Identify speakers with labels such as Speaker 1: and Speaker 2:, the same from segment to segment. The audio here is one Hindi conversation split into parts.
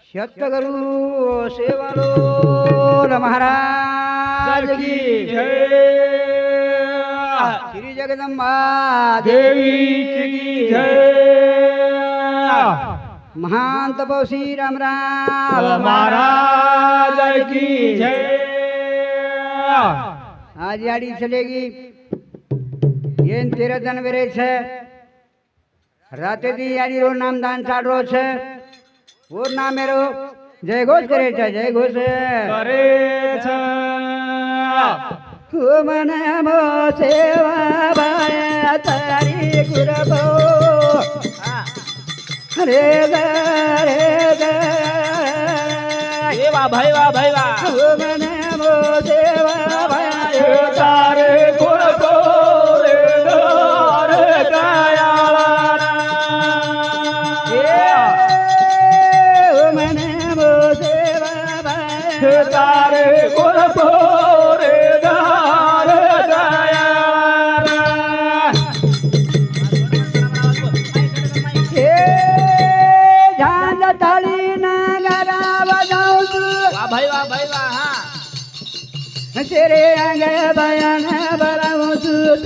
Speaker 1: सतगुरु सेवालो महाराज की
Speaker 2: जय
Speaker 1: श्री जगदम्बा
Speaker 2: देवी की जय
Speaker 1: महान तपस्वी राम राम
Speaker 2: महाराज की जय
Speaker 1: आज याड़ी चलेगी ये 13 दिन वेरे छे राते दी याड़ी रो नाम दान चाड़ो छे वो नाम मेरो जय घोष करे छे जय घोष
Speaker 2: करे छे
Speaker 1: तू मन मो सेवा भाया तारी गुरबो रे
Speaker 2: ए वाह भाई वाह भाई वाह
Speaker 1: तू मन मो सेवा भाया
Speaker 2: तारे गुरबो रे दार दयाला तारे गुरबो रे दार दयाला
Speaker 1: झांझ थाली नगरा बजाऊं
Speaker 2: वाह भाई वाह हाँ
Speaker 1: तेरे अंग बयान बराऊं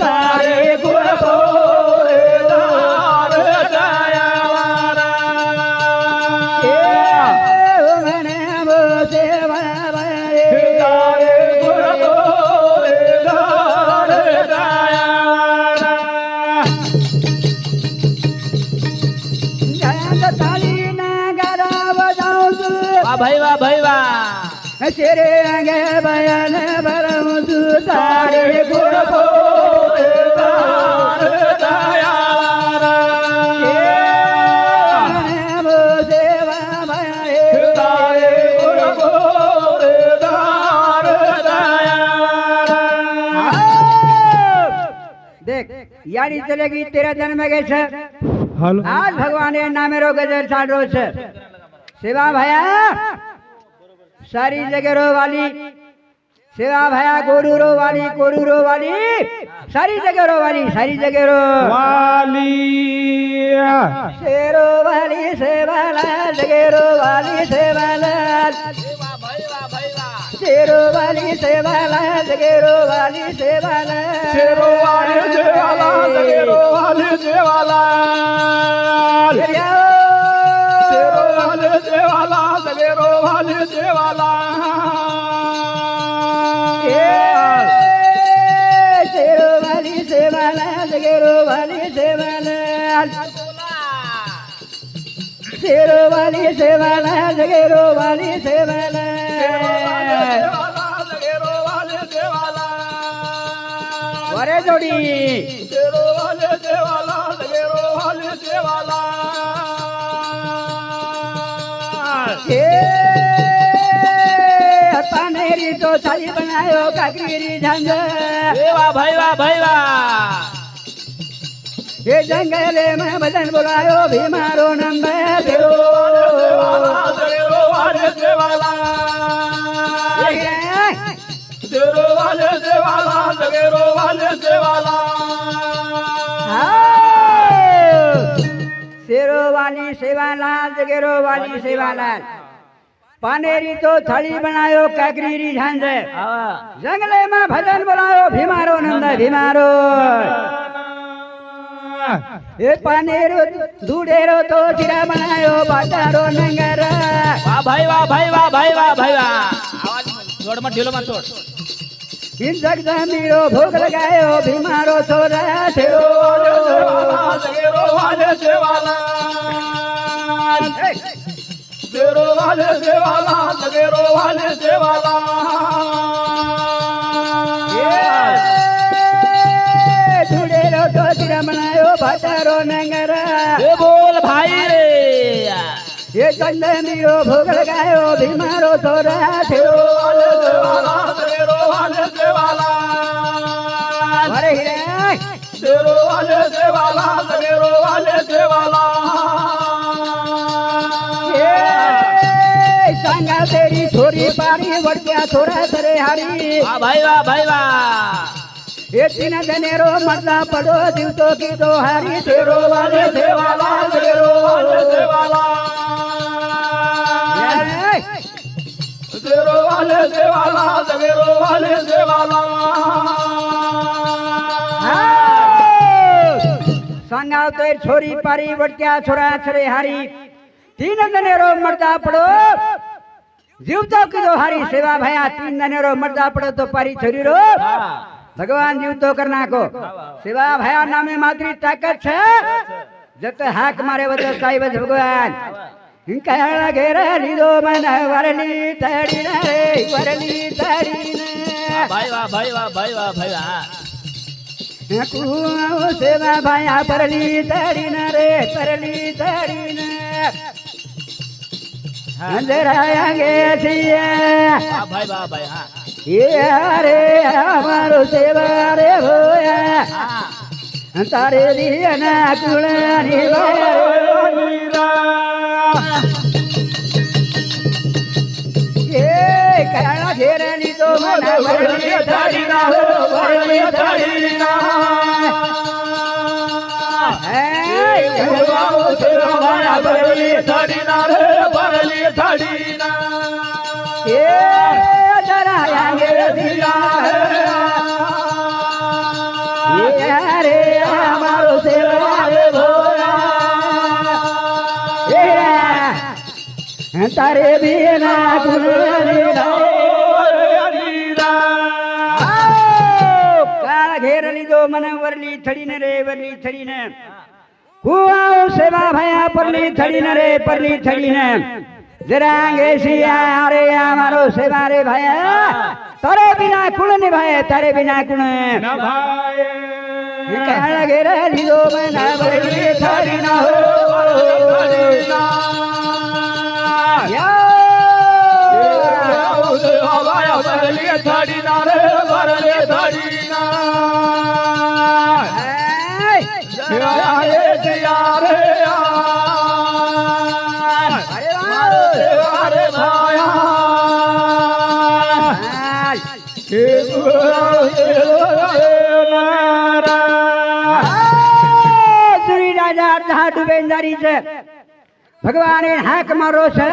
Speaker 2: तारे गुरबो रे दार दयाला
Speaker 1: मैंने वो सेवा
Speaker 2: तारे गुरबो रे दार दयाला
Speaker 1: झांझ थाली नगरा बजाऊं
Speaker 2: वाह भाई वाह
Speaker 1: तेरे अंग बयान बराऊं
Speaker 2: तारे गुरबो रे दार दयाला
Speaker 1: वो सेवा
Speaker 2: तारे गुरबो रे दार दयाला
Speaker 1: देख यानी चलेगी 13 दिन में गए छे
Speaker 2: हेलो
Speaker 1: आज भगवान ए नामे रो गजर छाड़ो छे सेवा भया सारी जगह रो वाली सेवा भया गोरू रो वाली सारी जगह रो
Speaker 2: वाली
Speaker 1: शेरो वाली सेवाला जगह रो वाली सेवाला शेरो वाली सेवाला जगह रो वाली सेवाला
Speaker 2: शेरो वाले जेवाला जगेरो वाले जेवाला शेरो वाले जेवाला जगेरो वाले जेवाला
Speaker 1: शेरो वाली सेवाला जगह रो वाली सेवाला शेरो वाली सेवाला जगह रो वाली सेवाला
Speaker 2: जगेरो वाले जेवाला
Speaker 1: वरे जोड़ी
Speaker 2: शेरो वाले जेवाला जगेरो वाले जेवाला
Speaker 1: पानेरी तो थाली बनायो काकरी झंझ
Speaker 2: वाह भाई वाह
Speaker 1: ये जंगले में भजन बुलायो भीमारो नंबर
Speaker 2: शेरो वाले जेवाला शेरो वाले जेवाला जगेरो वाले जेवाला
Speaker 1: शेरो वाली सेवालाल जगेरो वाली सेवालाल पानेरी तो थाली बनायो काकरी झांझ जंगले में भजन बुलायो भीमारो नंद भीमारो ये पानेरो दूडेरो तो चिरा बनायो बाटारो नंगर
Speaker 2: वाह भाई वाह आवाज छोड़ मत ढीलो मत छोड़
Speaker 1: इन जगदमीरो भोग लगायो भीमारो छोरा शेरो
Speaker 2: जगेरो वाले जेवाला शेरो वाले जेवाला जगेरो वाले जेवाला
Speaker 1: दूडेरो तो चिरा बनायो बाटारो नंगर
Speaker 2: ये बोल भाई रे
Speaker 1: ये जगदमीरो भोग लगायो भीमारो छोरा शेरो
Speaker 2: जगेरो वाले जेवाला
Speaker 1: अरे हिरे
Speaker 2: शेरो वाले जेवाला जगेरो वाले जेवाला
Speaker 1: सांगा तेरी छोरी पारी वड़किया छोरा सरे हारी
Speaker 2: वाह भाई वाह
Speaker 1: એ તીન ધનેરો મરદા પડો જીવતો કીધો હારી તેરો વાલે દેવાલા તેરો વાલે દેવાલા
Speaker 2: તેરો વાલે દેવાલા તેરો વાલે દેવાલા
Speaker 1: સંગાવ તો છોરી પારી વટક્યા છોરા છરે હારી તીન ધનેરો મરદા પડો જીવતો કીધો હારી સેવા ભયા તીન ધનેરો મરદા પડો તો પારી છોરી રો भगवान जीव तो करना को शिवा भया नामे मात्री ताकत छे जत हाक मारे वत साईब भगवान कहला घेरे लीधो मन वरली तड़ी ने रे वरली तड़ी ने
Speaker 2: भाई वाह भाई वाह भाई वाह भाई वाह
Speaker 1: कुआओ सेवा भया परली तड़ी ने रे परली तड़ी ने अंधरायांगे सिया
Speaker 2: भाई वाह भाई हां
Speaker 1: ये रे हमारो सेवा रे होया तारे दिया ना कुलानी नीरा ये कहना घेरनी तो मना वरली थारी ना हो वरली थारी ना है भगवान सेवा भया वरली थारी ना रे वरली थारी ना ये रे हमारो सेवा रे भोया तारे बिना काल घेर लीधो मन वरली थड़ी ने रे वरली थड़ी ने कुआओ सेवा भया परली थड़ी ने रे परली थड़ी ने जरांगे सिया रे हमारो सेवा रे भया तारे बिना कुण निभाए तारे बिना कुण
Speaker 2: न भाए
Speaker 1: कहने लगे रे लीधो मना वरली थारी ना हो या
Speaker 2: भाया वरली थारी ना रे वरली थारी ना जिया रे
Speaker 1: भगवान हाक मारो छे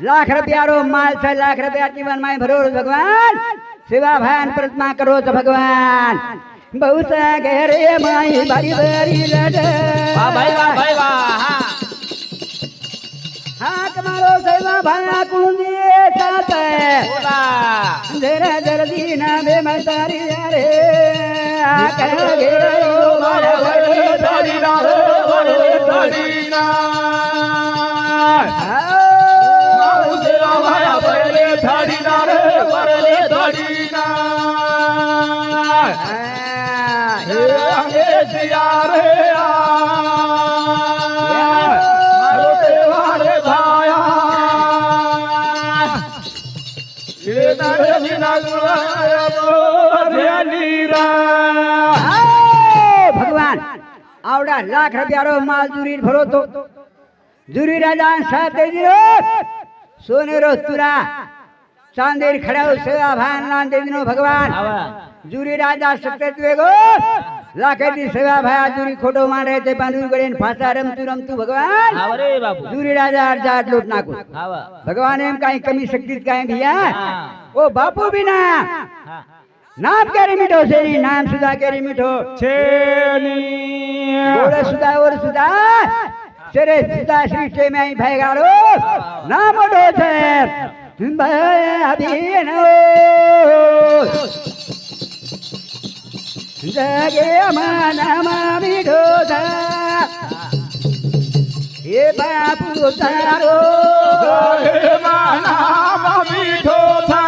Speaker 1: लाख रुपया रो माल छे लाख रुपया जीवन में भरो भगवान सेवा भान प्रतिमा करो तो भगवान बहुत गहरे माई बारी बारी लड
Speaker 2: वाह भाई वाह भाई वाह
Speaker 1: हाक मारो सेवा भाया कुंदिए साथे
Speaker 2: बोला
Speaker 1: जरा जल्दी ना बे मतारी रे हाक घेरे मारा वरली थारी ना वरली थारी ना
Speaker 2: सेवा भाया वरली थारी ना रे वरली थारी ना हे जिया रे
Speaker 1: भगवान आवड़ा लाख रुपया रो माल जूरी भरो तो जूरी राजा साथे दिनो सोने रो तुरा चांदेर खड़ा सेवा भान लान दे दिनो भगवान जूरी राजा सत्य वेगो लाखे दी सेवा भाया जूरी खोटो मान रहे थे बांधू गड़े फांसा रमतू रमतू भगवान
Speaker 2: आवरे बापू
Speaker 1: जूरी राजा अर्जात लूट नाकू भगवान एम काई कमी शक्ति काई भैया ओ बापू बिना नाम केरी मीठो सेनी नाम सुधा केरी मीठो
Speaker 2: छेनी
Speaker 1: गोड़े सुधा और सुधा तेरे सुधा सृष्टि में ही भैगारो नाम ओढ़ो छे अभिनो जगे माना मीठो था ये बापू तारो
Speaker 2: जगे माना मीठो था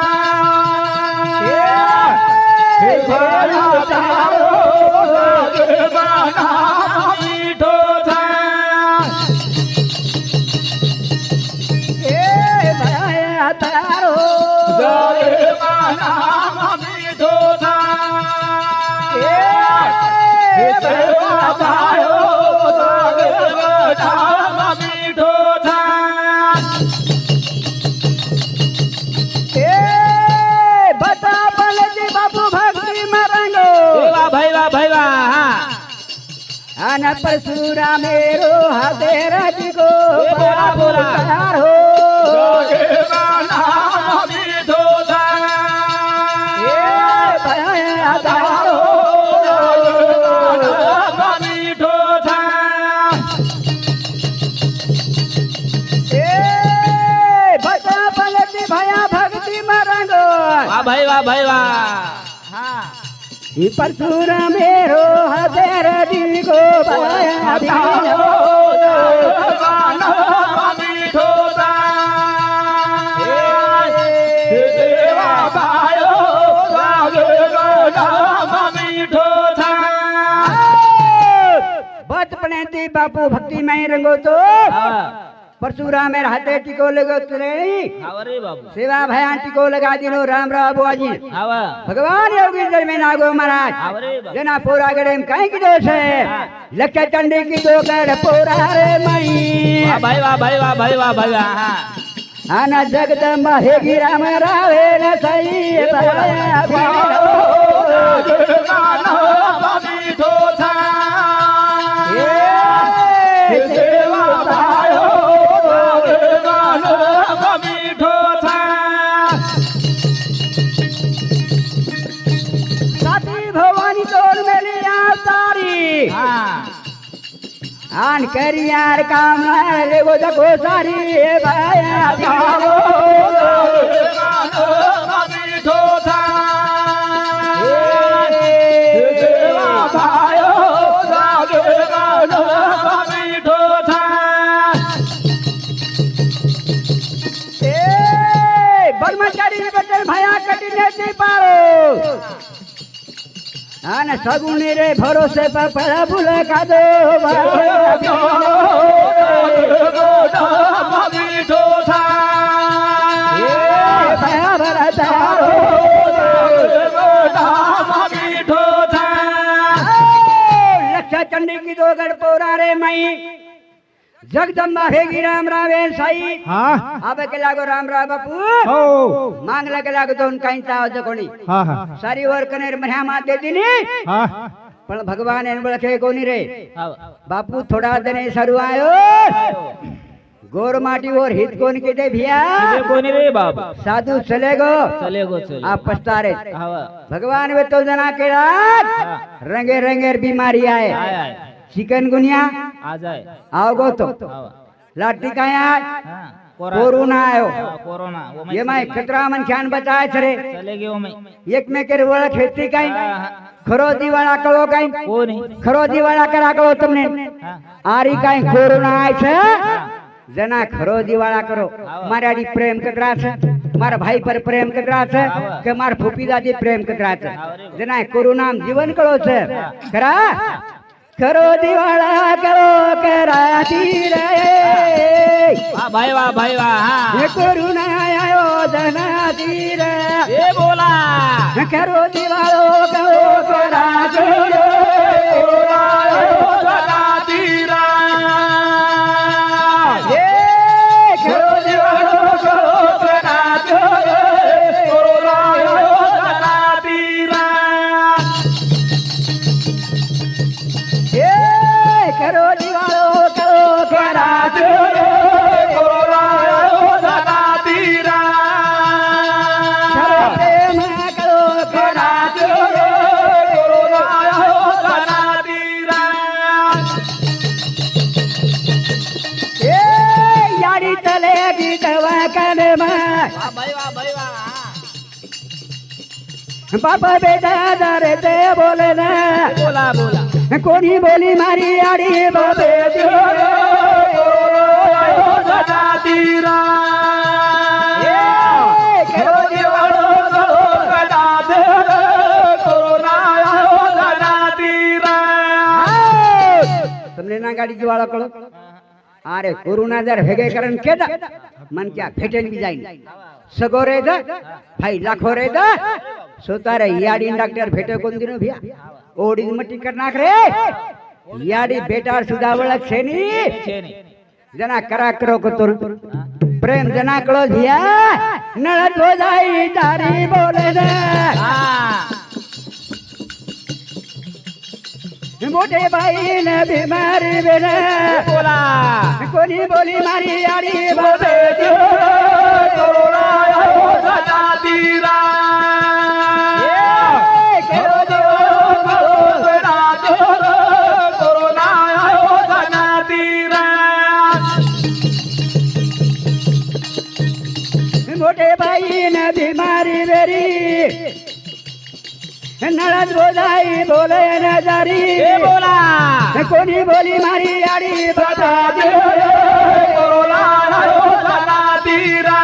Speaker 1: आना परशुराम मेरो हाथे राज को
Speaker 2: ए बोला, बोला।
Speaker 1: तैयार हो ए भया तैयार हो ए भजा भगति भया भक्ति मरंगो
Speaker 2: वाह भाई वाह भाई वाह हाँ
Speaker 1: ई परशुराम मेरो हाथे राज को भया तैयार हो बचपने थी बापू भक्ति में रंगो तो परशुराम मेरे हाथे टिको लगो तुरे
Speaker 2: अरे बाबू
Speaker 1: सेवा भयान टिको लगा दिनो राम राम बुआजी
Speaker 2: आवा
Speaker 1: भगवान योगी जल में नागो महाराज
Speaker 2: अरे बाबू
Speaker 1: जना पोरा गड़े में कहीं की दोष है लक्ष्य चंडी की दो गढ़ पोरा रे मई
Speaker 2: वाह भाई वाह भाई वाह भाई वाह भाई वाह हाँ
Speaker 1: आना जगदम्बा हे गिरा में रावे न सही साथी भवानी तोर मेली सारी आन करियार काम रे वो देखो सारी ए भाया ब्रह्मचारी बचन भया कटी ने पारो आन सगुनी रे भरोसे पर पड़ा भूल का दो भया भरा तारो लक्षा चंडी की दो गढ़ पोरा रे मई जगदम्बा हेगी राम रावे साई
Speaker 3: हाँ
Speaker 1: आबे के लागो राम राव बापू
Speaker 3: ओ
Speaker 1: मांग लगे लागो तो उन कहीं चाहो तो कोनी
Speaker 3: हाँ हाँ
Speaker 1: सारी और कनेर मन्या मात दे दीनी
Speaker 3: हाँ
Speaker 1: पण भगवान एन बळखे कोनी रे
Speaker 2: आवा
Speaker 1: बापू थोड़ा दिन सरू आयो गोर माटी और हित कोन के दे भिया
Speaker 2: ये कोनी रे बाबू
Speaker 1: साधु चलेगो
Speaker 2: चलेगो चले
Speaker 1: आप पछतारे
Speaker 2: आवा
Speaker 1: भगवान वे तो जना के रात रंगे रंगे बीमारी आए
Speaker 2: आय आय
Speaker 1: चिकनगुनिया
Speaker 2: आ जाए
Speaker 1: आओगो तो
Speaker 2: आवा
Speaker 1: लाठी का
Speaker 2: हाँ
Speaker 1: कोरोना आयो
Speaker 2: कोरोना वो
Speaker 1: ये मैं खतरा मन ख्यान बताए छरे
Speaker 2: चले गए वो मैं
Speaker 1: एक में के वाला खेती कहीं खरोदी वाला करो कहीं
Speaker 2: वो नहीं
Speaker 1: खरोदी वाला करा करो तुमने
Speaker 2: हाँ
Speaker 1: आरी कहीं कोरोना आए छे जना खरोदी वाला करो मारे आड़ी प्रेम कतरा छे मारा भाई पर प्रेम कतरा छे के मार फूफी दादी प्रेम कतरा छे जना कोरोना में जीवन करो छे करा करो दिवाला करो कराती रे
Speaker 2: वाह भाई वाह भाई वाह हाँ
Speaker 1: ये कोरोना आयो जना रे
Speaker 2: ये बोला
Speaker 1: करो दिवालो करो कराती रे ये करो दिवालो करो कराती ये करो दिवालो करो कराती करो प्रेम करो कराती ये यारी चलेगी दवा करने में
Speaker 2: वाह भाई वाह भाई वाह हाँ
Speaker 1: पापा बेटा दरे ते बोले ना
Speaker 2: बोला बोला
Speaker 1: कोनी बोली मारी यारी बाबे तुमने ना गाड़ी जुवाड़ा करो अरे कोरोना जर भेगे करन के दा मन क्या भेटन भी जाइन सगो रे दा भाई लाखो रे दा सोतारे याडी डॉक्टर भेटे कोन दिनो भिया ओडी मट्टी कर नाख रे याडी बेटा सुदावळ छेनी
Speaker 2: छेनी
Speaker 1: जना करा करो को तुर प्रेम जना कलो भिया नळत हो जाई तारी बोले रे
Speaker 2: हाँ
Speaker 1: मोठे भाई ने बीमारी बेन
Speaker 2: बोला
Speaker 1: कोणी बोली मारी आडी
Speaker 2: बोले
Speaker 1: बाबे
Speaker 2: कोरोना आयो सदा तीरा केरो कोरोना कोरोना आयो सदा तीरा
Speaker 1: मोठे भाई ने बीमारी बेरी नळद बोलाई बोले न जारी
Speaker 2: बोला
Speaker 1: कोणी बोली मारी आडी
Speaker 2: सदा
Speaker 1: बाबे
Speaker 2: कोरोना आयो सदा तीरा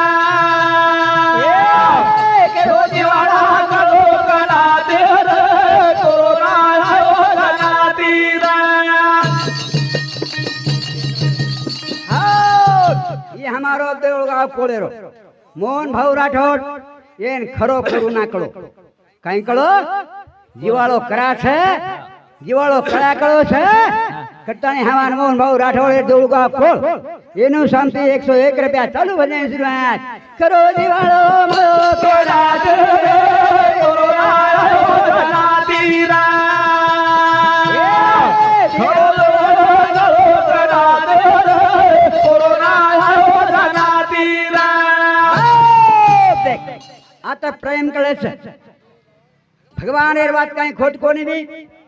Speaker 2: केरो दिवाळा करो कला तेर कोरोना आयो सदा तीरा
Speaker 1: ये हमारो देवगाव कोळेरो मोहन भाऊ राठोड एन खरो खरू ना कळो કઈ કળો જીવાળો કરા છે જીવાળો કળા કળો છે કટ્ટાણી હવાન મોહન ભાऊ રાઠોડ દેવળું કોળ એનું શાંતિ 101 રૂપિયા ચાલુ ભજન શરૂઆત કરો જીવાળો મળો કોડા
Speaker 2: કોરોના આયો સદા तीरा कोरोना आयो सदा तीरा
Speaker 1: आता प्रेम करे છે भगवान एर बात कहीं खोट कोनी भी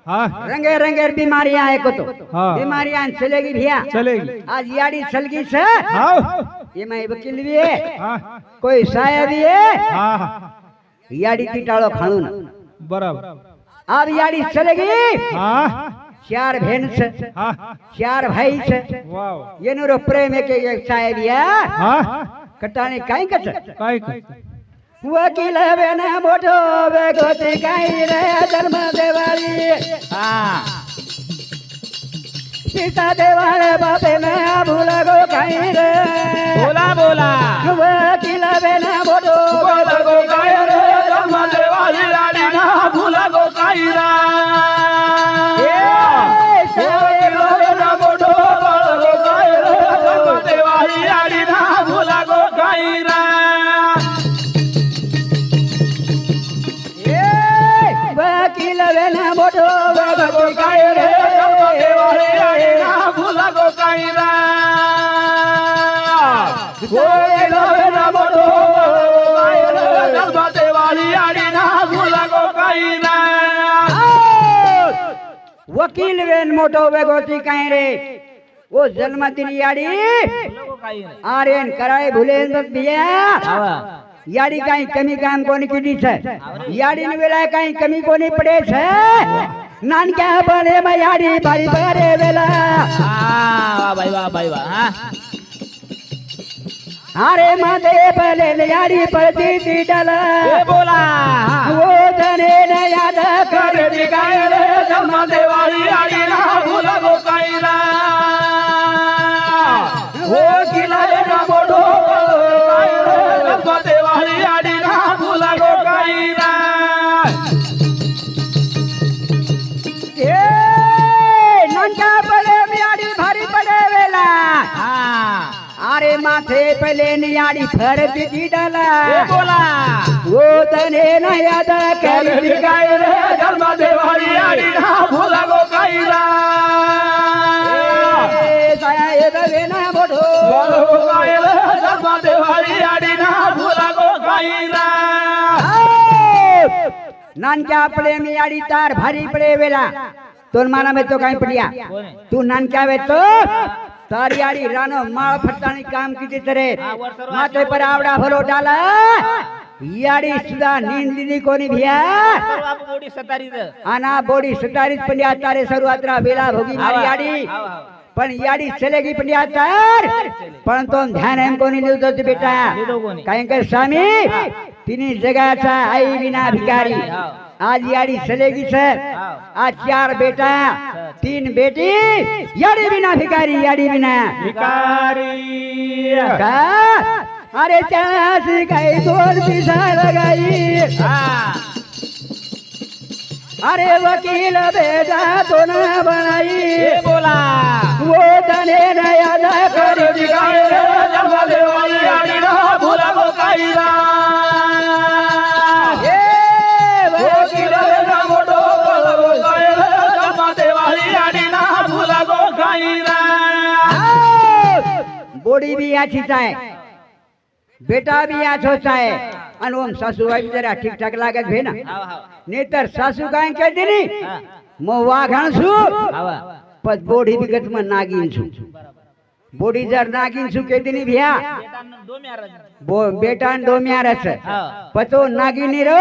Speaker 3: हाँ
Speaker 1: रंगे रंगे बीमारियां एक तो
Speaker 3: हाँ।
Speaker 1: बीमारियां चलेगी भैया
Speaker 3: चलेगी
Speaker 1: आज याड़ी सलगी से
Speaker 3: हाँ
Speaker 1: ये मैं वकील भी है
Speaker 3: हाँ
Speaker 1: कोई साया भी है
Speaker 3: हाँ
Speaker 1: याड़ी कीटाड़ो खाणू ना
Speaker 3: बराबर
Speaker 1: अब याड़ी चलेगी
Speaker 3: हाँ
Speaker 1: 4 बहन से
Speaker 3: हाँ
Speaker 1: 4 भाई से
Speaker 3: वाव
Speaker 1: ये नो प्रेम एक साया भी है
Speaker 3: हाँ
Speaker 1: कटाने काई कट
Speaker 3: काय
Speaker 1: वकील बेना मोटो बेगोती काई रे धर्म देवाली
Speaker 2: हाँ
Speaker 1: पिता देवाले बापे में भूला गो काई रे
Speaker 2: बोला बोला
Speaker 1: वकील बेना मोटो
Speaker 2: बोला गो काय रे धर्म देवाली राणी ना भूला गो कायरा देवाली राणी ना भूला गो कायरा
Speaker 1: वकील बेना मोटो बेगोती काई रे
Speaker 2: देवाली राणी ना भूला गो कायरा देवाली राणी ना भूला गो कायरा
Speaker 1: वकील बेन मोटो बेगोती काई रे वो जन्मदिन याड़ी आर्यन कराए भूले भैया याड़ी कहीं कमी काम कोनी कीधी छे याड़ी ने वेला कहीं कमी कोनी पड़े छे नान क्या बने में याड़ी बारी परे वेला
Speaker 2: वाह भाई वाह
Speaker 1: अरे माते पहले ने याड़ी पर दी डाला
Speaker 2: ये बोला
Speaker 1: वो धने ने याद कर
Speaker 2: दिखाए रे धर्म देवाली राणी ना भूला गो कायरा वो किला ना मोडो धर्म देवाली राणी ना भूला गो कायरा
Speaker 1: ए नान क्या पहले में याड़ी भारी पड़े वेला अरे माथे पहले ने याड़ी फर दी डाला
Speaker 2: ये बोला
Speaker 1: वो धने ने याद कर
Speaker 2: दिखाए रे धर्म देवाली राणी ना भूला गो कायरा
Speaker 1: साया ये बेना मोटो
Speaker 2: बोलो कायरा धर्म देवाली राणी ना भूला गो कायरा
Speaker 1: नानक्या पडे मी आडी तार भारी पडे वेला तोर माना में तो काई पडिया तू नानक्या वे तो तारी आडी रानो माळ फटाणी काम कीती तरे माथे पर आवडा भलो डाला याडी सुदा नींद दीदी कोनी भिया
Speaker 2: बोडी सतारी
Speaker 1: आना बोडी सतारी पंडिया तारे शरुआतरा वेला भोगी मारी आडी पण याडी चलेगी पंडिया तार पण तो ध्यान एम कोनी देतो ते बेटा काय कर स्वामी तिनी जगाचा आई विना भिकारी आज याडी चलेगी सर आज 4 बेटा 3 बेटी याडी बिना भिकारी याडी बिना
Speaker 2: भिकारी
Speaker 1: का अरे 84 काही 2 पैसा लगाई अरे वकील बेटा तो न बनाई
Speaker 2: बोला
Speaker 1: वो तने न याद कर
Speaker 2: दिखाए जब देवाली आड़ी ना भूला गो कायरा वकील बेटा मोटो गो कायरा जब देवाली
Speaker 1: बोडी भी आछी चाहे बेटा भी आछो चाहे અને ઓમ સાસુ આવી જરા ઠીક ઠાક લાગે છે ને નહીતર સાસુ કાંઈ કહી દીની મો વાઘણ છું પછ બોડી વિગતમાં નાગીન છું બોડી જર નાગીન છું કહી દીની ભ્યા બેટા ને ડોમ્યા રહેશે પછો નાગીની રો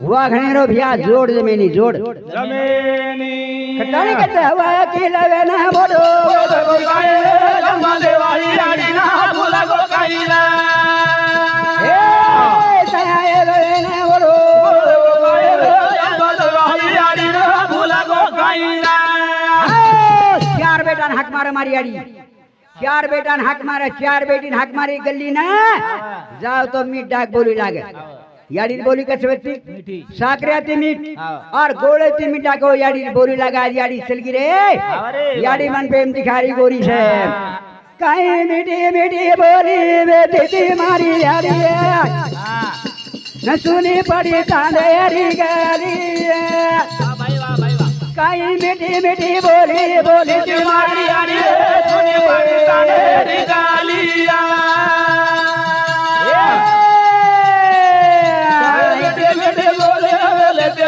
Speaker 1: વાઘણી રો ભ્યા જોડ જમીની જોડ
Speaker 3: જમીની
Speaker 1: કટાણી કરતે હવા કી લવે ના બોડો
Speaker 2: દેવાળી રાણી ના ભૂલા ગો કાઈલા
Speaker 1: એ તયા એ લવે ના બોડો ચાર બેટા ને હાક મારે મારી આડી ચાર બેટા ને હાક મારે ચાર બેટી ને હાક મારી ગલ્લી ના જાવ તો મીઠ ડાક બોલી લાગે याडी बोली कैसे बच्ची साकरियाती मीठ और गोड़ेती मीठा को याडी बोली लगा याडी चलगी रे याडी मन पे दिखारी गोरी से कहीं मीठी मीठी बोली बेटी मारी याडी न सुनी पड़ी कांदेरी गली कहीं मीठी मीठी बोली बोली
Speaker 2: तुम्हारी याडी सुनी पड़ी कांदेरी गलिया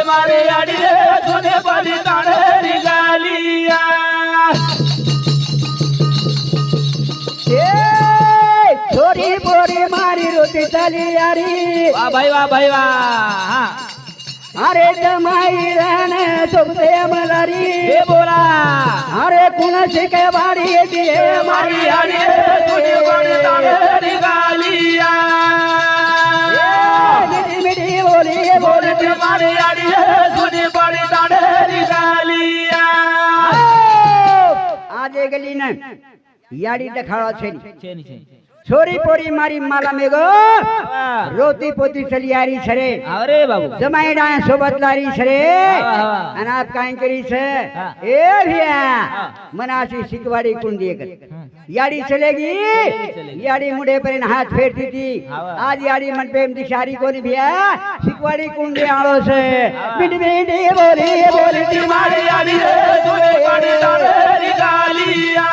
Speaker 2: मारे आड़ी सुने बड़ी काढ़ी गालिया
Speaker 1: छोरी बोरी मारी रोटी चली यारी
Speaker 2: वाह भाई वाह
Speaker 1: अरे जमाई रहने सुबसे मलारी
Speaker 2: ये बोला
Speaker 1: अरे कुणसी के बाड़ी दिए
Speaker 2: मारी आड़ी सुने बड़ी काढ़ी गालिया
Speaker 1: मिठी बोली बोली
Speaker 2: तुम्हारी याडी सुनी बड़ी काढ़ी गालिया
Speaker 1: આજે ગલી ને યાડી દેખાડો છે छोरी पोरी मारी माला में गो रोती पोती चली आ रही छरे
Speaker 2: अरे बाबू
Speaker 1: जमाई डाय सोबत लारी छरे अनाप काई करी छे ए भैया मनासी सिकवाड़ी कुंडी कर याडी चलेगी याडी मुंडे पर हाथ फेरती थी आज याडी मन पे दिशारी कोनी भैया सिकवाड़ी कुंडी आलो छे मिठी मिठी बोली बोली
Speaker 2: तुम्हारी याडी सुनी बड़ी काढ़ी गालिया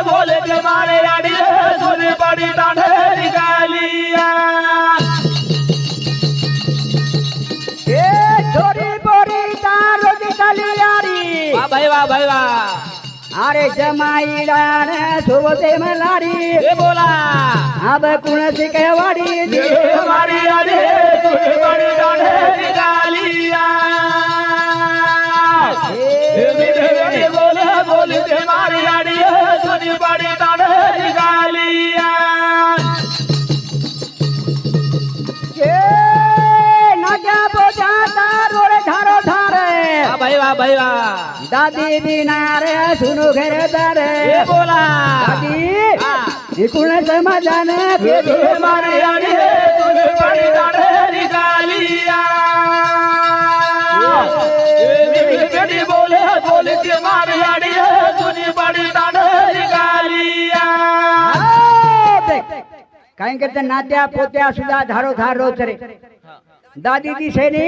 Speaker 2: बोले तुम्हारे याडी सुनी बड़ी काढ़ी गालिया
Speaker 1: ए छोरी पोरी तारो की तलियारी
Speaker 2: वाह भाई वाह
Speaker 1: अरे जमाई डाने सुबते मलारी
Speaker 2: ये बोला
Speaker 1: अब कुणसी के वाड़ी
Speaker 2: हमारी याडी सुनी बड़ी काढ़ी गालिया बोले बोले तुम्हारी याडी सुनी बड़ी काढ़ी गालिया
Speaker 1: ए नाजा बोजा तारो रे धारो धारे
Speaker 2: वाह भाई वाह
Speaker 1: दादी बिना रे सुनो घर दारे
Speaker 2: ये बोला
Speaker 1: दादी कुणस मजाने
Speaker 2: हमारी याडी सुनी बड़ी काढ़ी गालिया बोले बोले तुम्हारी याडी सुनी बड़ी काढ़ी गालिया
Speaker 1: काही करते नात्या पोत्या सुद्धा धारो धार रोज रे दादी दी सेनी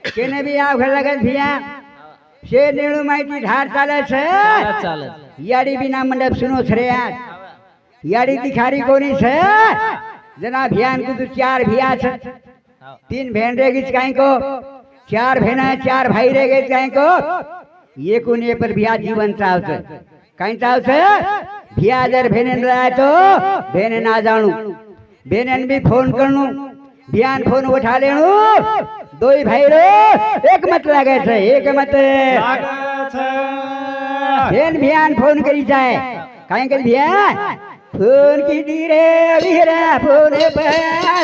Speaker 1: केने भी आव घर लगत भिया शे नेणु माहिती धार चाले छे याडी बिना मंडप सुनो छरे यार याडी दिखारी कोनी छे जना भियान को तो चार भिया छे तीन बहन रेगी काई को चार बहना चार भाई रेगे काई को ये कोने पर भिया जीवन चालते काई चालते भिया जर बहन रहा तो बहन ना जानू बहन भी फोन करनू भियान फोन उठा लेनू दो ही भाई रे एक मत लागे छे एक मत बहन भियान फोन करी जाए काई करी भिया फोन की दी रे वीरा फोन पे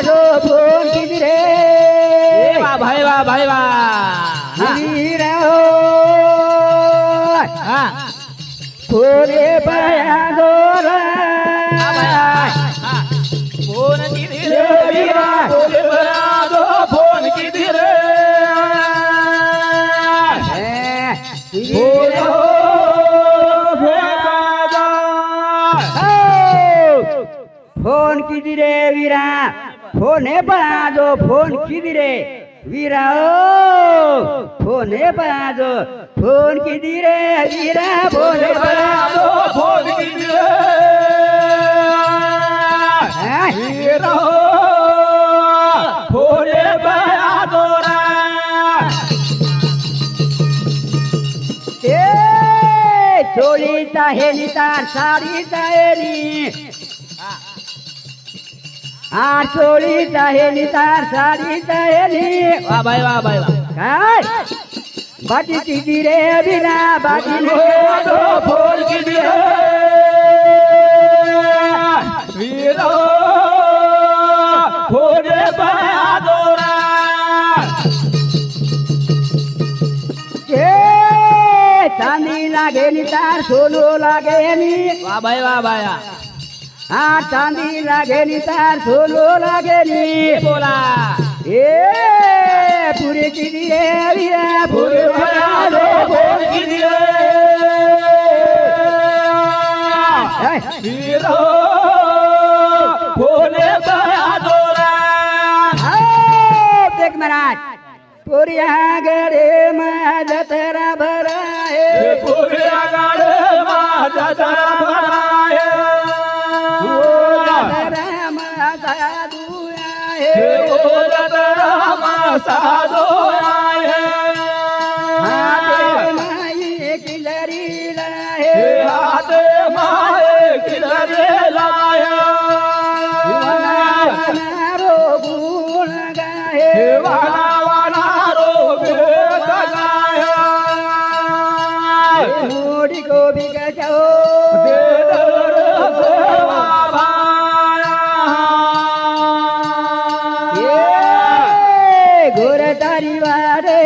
Speaker 1: दो फोन की दी रे
Speaker 2: वाह भाई वाह
Speaker 1: वीरा हो फोन पे दो रे
Speaker 2: फोन की धीरे वीरा बोले बना दो फोन की धीरे
Speaker 1: फोन की रे वीरा फोने बना दो फोन की रे वीरा ओ फोने बना दो फोन किती रे वीरा फोन
Speaker 2: फोन कीजिए वीरा फोने बया दोरा
Speaker 1: ए चोळीचा हेली तार साडीचा हेली आ चोळीचा हेली तार साडीचा हेली
Speaker 2: वाह भाई वाह भाई वाह
Speaker 1: काय बाटी किती रे बिना बाटी
Speaker 2: दो फोन कीजिए वीरा फोने बया दोरा
Speaker 1: ए चांदी लागेली तार सोनो लागेली
Speaker 2: वाह भाई वाह भाई
Speaker 1: हा चांदी लागेली तार सोनो लागेली
Speaker 2: बोला
Speaker 1: ए पुरे किती रे वीरा पुरे
Speaker 2: दो फोन कीजिए वीरा फोने बया दोरा
Speaker 1: देख महाराज पुरिया गडे माझा तरा भरा आहे
Speaker 2: पुऱ्या गाडे माझा जरा भराय
Speaker 1: तरा माझा दुया
Speaker 2: हे
Speaker 1: आहे
Speaker 2: ओ रामा साधो आहे
Speaker 1: हाते माई किलरीला
Speaker 2: हे
Speaker 1: आहे
Speaker 2: हाते माये किनारेला आहे
Speaker 1: वनारो गुण गाहे
Speaker 2: हे वाना वाना रोग गाय
Speaker 1: मोडी गोबी गजाओ
Speaker 2: दे दर सेवा भाया
Speaker 1: ए गोर तारी वाडे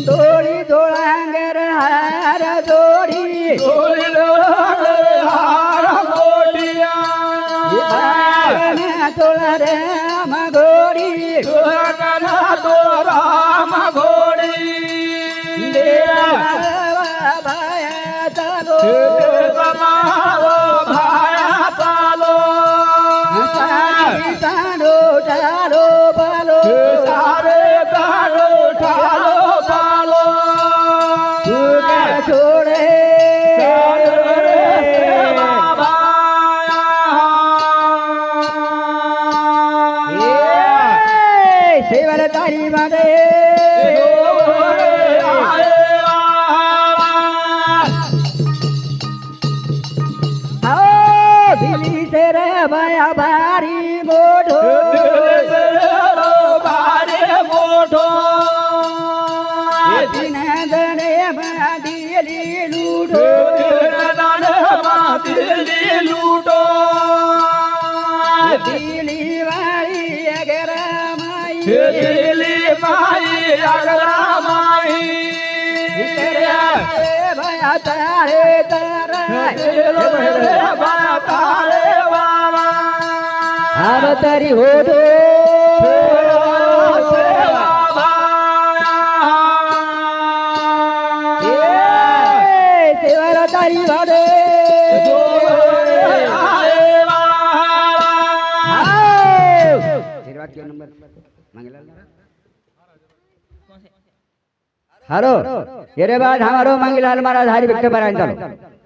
Speaker 1: दोडी दोळांगर हार दोडी भागना तोळा राम गोडी देवा भाया चालो सारी चालो चालो बालो तुका छोडे सेवर तारी मध्ये दिली से रे भया भारी मोठो दिन दणे दिली लूडो दिली वाळी अगर माई भया तारे तारा आव तरी हो दो सेवर तारी वाडे हेलो ये रे बाद हमारो मंगलाल महाराज हरि विक्टर पर चलो